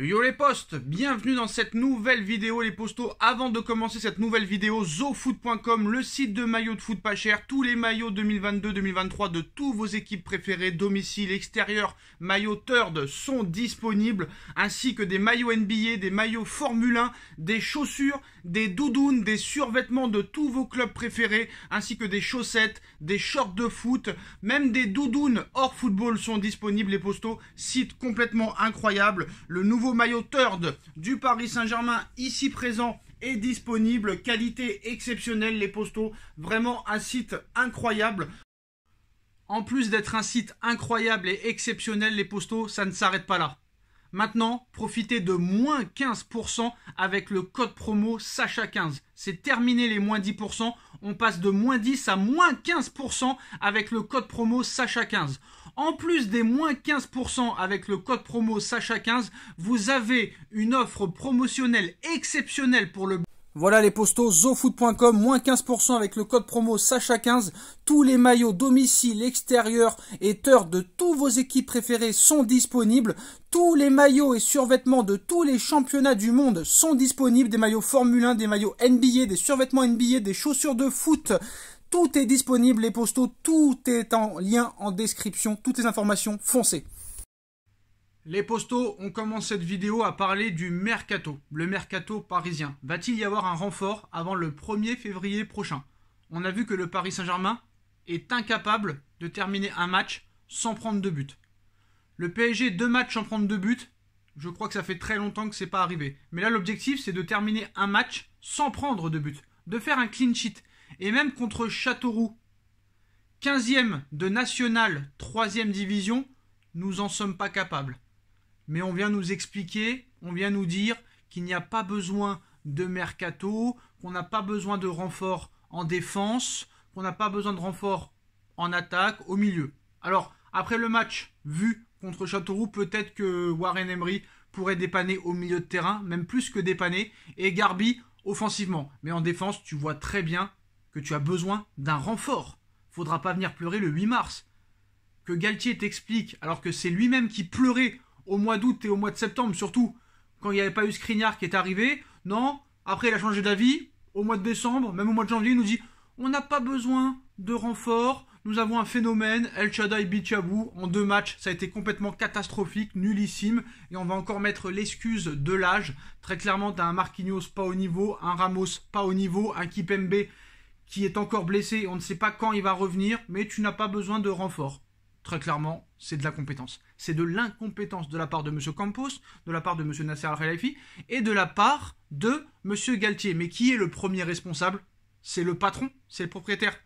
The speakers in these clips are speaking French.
Yo les postes, bienvenue dans cette nouvelle vidéo les postos. Avant de commencer cette nouvelle vidéo, zofoot.com, le site de maillots de foot pas cher, tous les maillots 2022-2023 de tous vos équipes préférées, domicile, extérieur, maillots third sont disponibles, ainsi que des maillots NBA, des maillots Formule 1, des chaussures, des doudounes, des survêtements de tous vos clubs préférés, ainsi que des chaussettes, des shorts de foot, même des doudounes hors football sont disponibles les postos. Site complètement incroyable. Le nouveau maillot third du Paris Saint-Germain ici présent est disponible, qualité exceptionnelle les postos, vraiment un site incroyable. En plus d'être un site incroyable et exceptionnel les postos, ça ne s'arrête pas là. Maintenant, profitez de moins 15% avec le code promo Sacha15. C'est terminé les moins 10%, on passe de moins 10 à moins 15% avec le code promo Sacha15. En plus des moins 15% avec le code promo Sacha15, vous avez une offre promotionnelle exceptionnelle pour le... Voilà les postos, zofoot.com, moins 15% avec le code promo Sacha15. Tous les maillots domicile, extérieur et third de tous vos équipes préférées sont disponibles. Tous les maillots et survêtements de tous les championnats du monde sont disponibles. Des maillots Formule 1, des maillots NBA, des survêtements NBA, des chaussures de foot. Tout est disponible les postos, tout est en lien en description, toutes les informations, foncez. Les postos, on commence cette vidéo à parler du mercato, le mercato parisien. Va-t-il y avoir un renfort avant le 1er février prochain? On a vu que le Paris Saint-Germain est incapable de terminer un match sans prendre de but. Le PSG, 2 matchs sans prendre de but, je crois que ça fait très longtemps que c'est pas arrivé. Mais là, l'objectif, c'est de terminer un match sans prendre de but, de faire un clean sheet. Et même contre Châteauroux, 15e de National, 3e division, nous en sommes pas capables. Mais on vient nous expliquer, on vient nous dire qu'il n'y a pas besoin de mercato, qu'on n'a pas besoin de renfort en défense, qu'on n'a pas besoin de renfort en attaque, au milieu. Alors, après le match vu contre Châteauroux, peut-être que Warren Emery pourrait dépanner au milieu de terrain, même plus que dépanner, et Garbi offensivement. Mais en défense, tu vois très bien que tu as besoin d'un renfort. Faudra pas venir pleurer le 8 mars. Que Galtier t'explique, alors que c'est lui-même qui pleurait au mois d'août et au mois de septembre, surtout quand il n'y avait pas eu Skriniar qui est arrivé. Non, après il a changé d'avis. Au mois de décembre, même au mois de janvier, il nous dit on n'a pas besoin de renfort. Nous avons un phénomène, El Shaddai Bichabou, en 2 matchs, ça a été complètement catastrophique, nullissime, et on va encore mettre l'excuse de l'âge. Très clairement, tu as un Marquinhos pas au niveau, un Ramos pas au niveau, un Kipembe qui est encore blessé, on ne sait pas quand il va revenir, mais tu n'as pas besoin de renfort. Très clairement, c'est de la compétence. C'est de l'incompétence de la part de M. Campos, de la part de M. Nasser Al-Khelaifi et de la part de M. Galtier. Mais qui est le premier responsable? C'est le patron, c'est le propriétaire.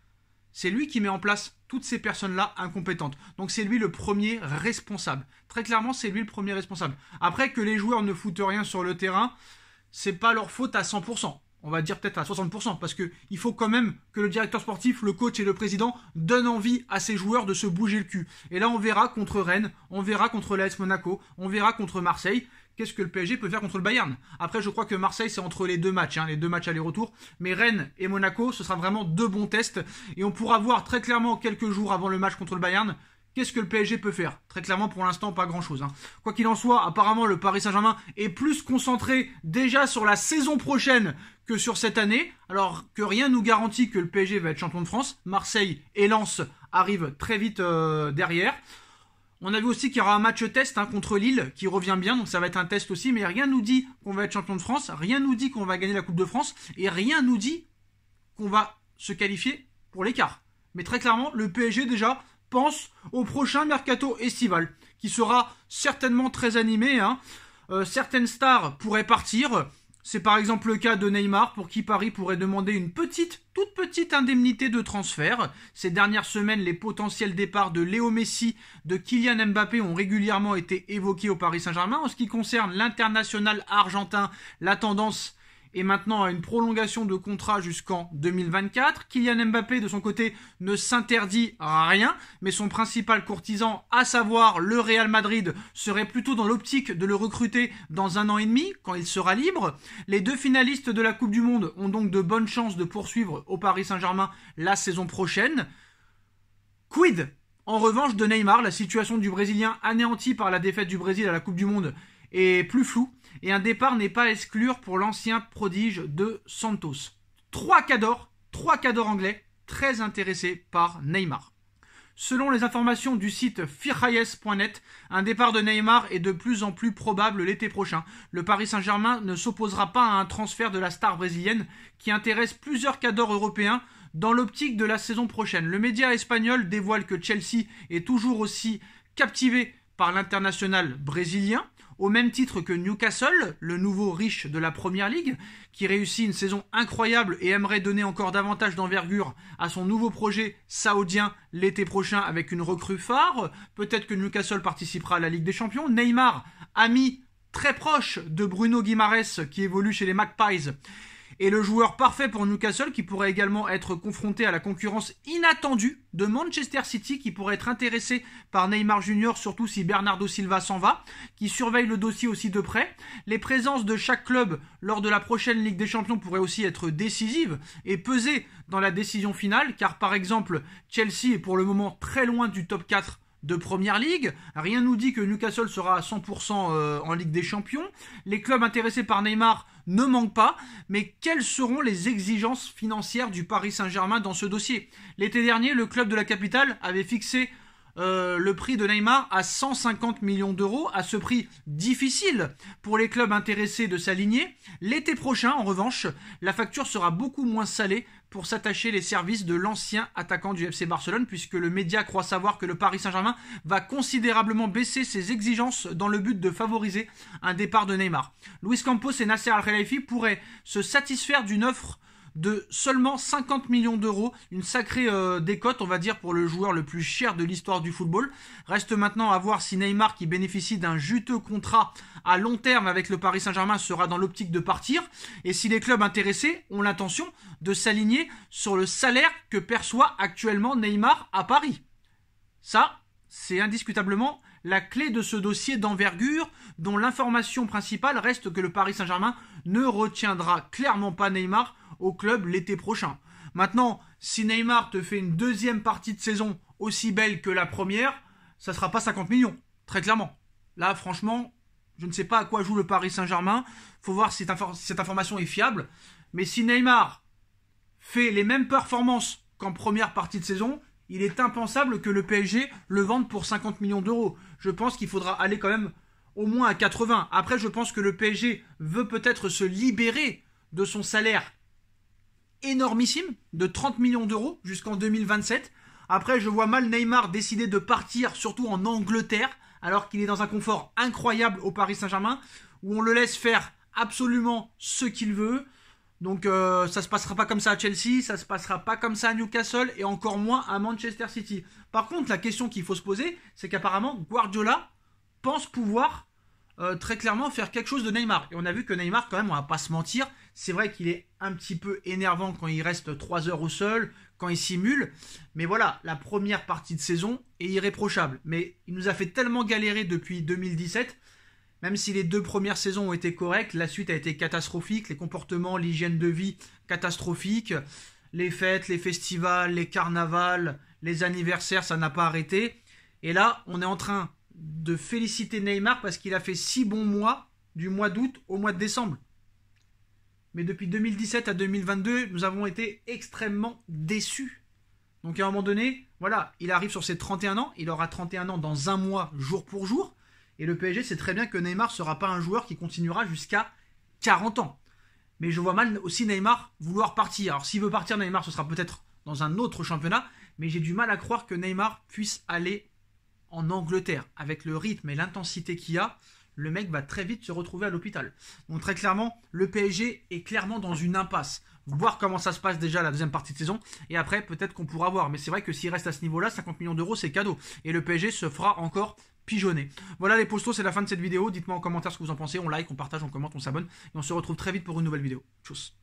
C'est lui qui met en place toutes ces personnes-là incompétentes. Donc c'est lui le premier responsable. Très clairement, c'est lui le premier responsable. Après, que les joueurs ne foutent rien sur le terrain, c'est pas leur faute à 100%. On va dire peut-être à 60%, parce qu'il faut quand même que le directeur sportif, le coach et le président donnent envie à ces joueurs de se bouger le cul. Et là, on verra contre Rennes, on verra contre l'AS Monaco, on verra contre Marseille, qu'est-ce que le PSG peut faire contre le Bayern. Après, je crois que Marseille, c'est entre les 2 matchs, les 2 matchs aller-retour. Mais Rennes et Monaco, ce sera vraiment 2 bons tests. Et on pourra voir très clairement quelques jours avant le match contre le Bayern, qu'est-ce que le PSG peut faire? Très clairement, pour l'instant, pas grand-chose. Quoi qu'il en soit, apparemment, le Paris Saint-Germain est plus concentré déjà sur la saison prochaine que sur cette année. Alors que rien nous garantit que le PSG va être champion de France. Marseille et Lens arrivent très vite derrière. On a vu aussi qu'il y aura un match test contre Lille qui revient bien, donc ça va être un test aussi. Mais rien nous dit qu'on va être champion de France, rien nous dit qu'on va gagner la Coupe de France, et rien nous dit qu'on va se qualifier pour l'écart. Mais très clairement, le PSG déjà pense au prochain mercato estival, qui sera certainement très animé. Certaines stars pourraient partir. C'est par exemple le cas de Neymar, pour qui Paris pourrait demander une toute petite indemnité de transfert. Ces dernières semaines, les potentiels départs de Léo Messi, de Kylian Mbappé ont régulièrement été évoqués au Paris Saint-Germain. En ce qui concerne l'international argentin, la tendance est maintenant à une prolongation de contrat jusqu'en 2024. Kylian Mbappé, de son côté, ne s'interdit rien, mais son principal courtisan, à savoir le Real Madrid, serait plutôt dans l'optique de le recruter dans 1 an et demi, quand il sera libre. Les 2 finalistes de la Coupe du Monde ont donc de bonnes chances de poursuivre au Paris Saint-Germain la saison prochaine. Quid, en revanche, de Neymar? La situation du Brésilien, anéanti par la défaite du Brésil à la Coupe du Monde, est plus flou et un départ n'est pas à exclure pour l'ancien prodige de Santos. 3 cadors anglais très intéressés par Neymar. Selon les informations du site firayes.net, un départ de Neymar est de plus en plus probable l'été prochain. Le Paris Saint-Germain ne s'opposera pas à un transfert de la star brésilienne qui intéresse plusieurs cadors européens dans l'optique de la saison prochaine. Le média espagnol dévoile que Chelsea est toujours aussi captivé par l'international brésilien, au même titre que Newcastle, le nouveau riche de la Première Ligue, qui réussit une saison incroyable et aimerait donner encore davantage d'envergure à son nouveau projet saoudien l'été prochain avec une recrue phare. Peut-être que Newcastle participera à la Ligue des Champions. Neymar, ami très proche de Bruno Guimaraes, qui évolue chez les Magpies, et le joueur parfait pour Newcastle qui pourrait également être confronté à la concurrence inattendue de Manchester City qui pourrait être intéressé par Neymar Junior, surtout si Bernardo Silva s'en va, qui surveille le dossier aussi de près. Les présences de chaque club lors de la prochaine Ligue des Champions pourraient aussi être décisives et peser dans la décision finale, car par exemple Chelsea est pour le moment très loin du top 4 de Première Ligue. Rien nous dit que Newcastle sera à 100% en Ligue des Champions. Les clubs intéressés par Neymar ne manquent pas, mais quelles seront les exigences financières du Paris Saint-Germain dans ce dossier? L'été dernier, le club de la capitale avait fixé le prix de Neymar à 150 millions d'euros, à ce prix difficile pour les clubs intéressés de s'aligner. L'été prochain, en revanche, la facture sera beaucoup moins salée pour s'attacher les services de l'ancien attaquant du FC Barcelone, puisque le média croit savoir que le Paris Saint-Germain va considérablement baisser ses exigences dans le but de favoriser un départ de Neymar. Luis Campos et Nasser Al-Khelaifi pourraient se satisfaire d'une offre de seulement 50 millions d'euros, une sacrée décote, on va dire, pour le joueur le plus cher de l'histoire du football. Reste maintenant à voir si Neymar, qui bénéficie d'un juteux contrat à long terme avec le Paris Saint-Germain, sera dans l'optique de partir, et si les clubs intéressés ont l'intention de s'aligner sur le salaire que perçoit actuellement Neymar à Paris. Ça, c'est indiscutablement la clé de ce dossier d'envergure, dont l'information principale reste que le Paris Saint-Germain ne retiendra clairement pas Neymar au club l'été prochain. Maintenant, si Neymar te fait une deuxième partie de saison aussi belle que la première, ça sera pas 50 millions, très clairement. Là, franchement, je ne sais pas à quoi joue le Paris Saint-Germain. Faut voir si cette information est fiable. Mais si Neymar fait les mêmes performances qu'en première partie de saison, il est impensable que le PSG le vende pour 50 millions d'euros. Je pense qu'il faudra aller quand même au moins à 80. Après, je pense que le PSG veut peut-être se libérer de son salaire énormissime de 30 millions d'euros jusqu'en 2027. Après, je vois mal Neymar décider de partir, surtout en Angleterre, alors qu'il est dans un confort incroyable au Paris Saint-Germain, où on le laisse faire absolument ce qu'il veut. Donc ça se passera pas comme ça à Chelsea, ça se passera pas comme ça à Newcastle, et encore moins à Manchester City. Par contre, la question qu'il faut se poser, c'est qu'apparemment Guardiola pense pouvoir très clairement faire quelque chose de Neymar. Et on a vu que Neymar, quand même, on va pas se mentir, c'est vrai qu'il est un petit peu énervant quand il reste 3 heures au sol, quand il simule. Mais voilà, la première partie de saison est irréprochable. Mais il nous a fait tellement galérer depuis 2017, même si les 2 premières saisons ont été correctes, la suite a été catastrophique, les comportements, l'hygiène de vie catastrophique, les fêtes, les festivals, les carnavals, les anniversaires, ça n'a pas arrêté. Et là, on est en train de féliciter Neymar parce qu'il a fait 6 bons mois, du mois d'août au mois de décembre. Mais depuis 2017 à 2022, nous avons été extrêmement déçus. Donc à un moment donné, voilà, il arrive sur ses 31 ans, il aura 31 ans dans un mois, jour pour jour, et le PSG sait très bien que Neymar ne sera pas un joueur qui continuera jusqu'à 40 ans. Mais je vois mal aussi Neymar vouloir partir. Alors s'il veut partir, Neymar, ce sera peut-être dans un autre championnat, mais j'ai du mal à croire que Neymar puisse aller en Angleterre. Avec le rythme et l'intensité qu'il y a, le mec va très vite se retrouver à l'hôpital. Donc très clairement, le PSG est clairement dans une impasse. Voir comment ça se passe déjà la deuxième partie de saison, et après peut-être qu'on pourra voir. Mais c'est vrai que s'il reste à ce niveau-là, 50 millions d'euros, c'est cadeau. Et le PSG se fera encore pigeonner. Voilà les postos, c'est la fin de cette vidéo. Dites-moi en commentaire ce que vous en pensez. On like, on partage, on commente, on s'abonne. Et on se retrouve très vite pour une nouvelle vidéo. Tchuss.